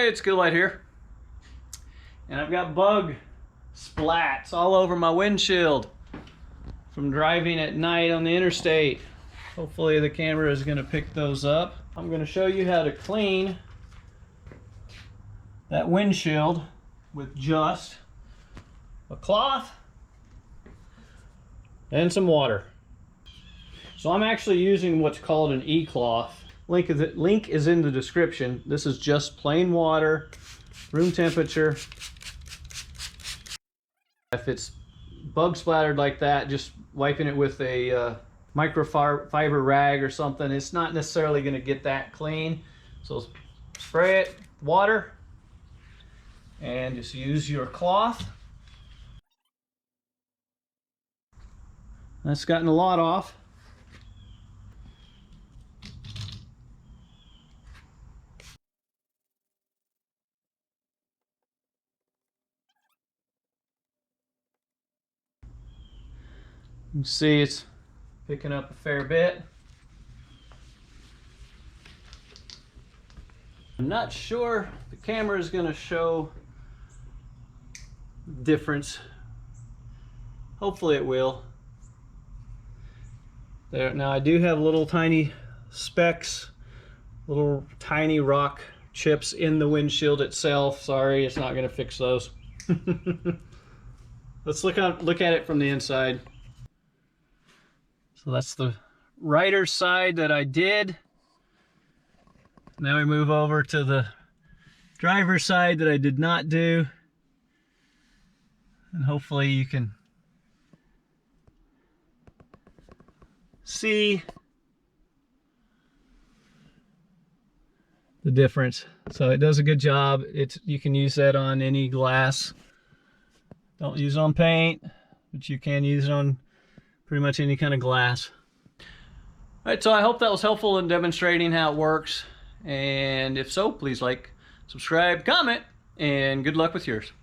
Hey, it's Skilllight here. And I've got bug splats all over my windshield from driving at night on the interstate. Hopefully the camera is going to pick those up. I'm going to show you how to clean that windshield with just a cloth and some water. So I'm actually using what's called an e-cloth. Link is in the description. This is just plain water, room temperature. If it's bug splattered like that, just wiping it with a microfiber rag or something, it's not necessarily going to get that clean. So spray it with water and just use your cloth. That's gotten a lot off. You can see it's picking up a fair bit. I'm not sure the camera is going to show the difference. Hopefully it will. There, now I do have little tiny specks, little tiny rock chips in the windshield itself. Sorry, it's not going to fix those. Let's look at it from the inside. So that's the rider side that I did. Now we move over to the driver's side that I did not do. And hopefully you can see the difference. So it does a good job. You can use that on any glass. Don't use it on paint, but you can use it on pretty much any kind of glass. All right, so I hope that was helpful in demonstrating how it works. And if so, please like, subscribe, comment, and good luck with yours.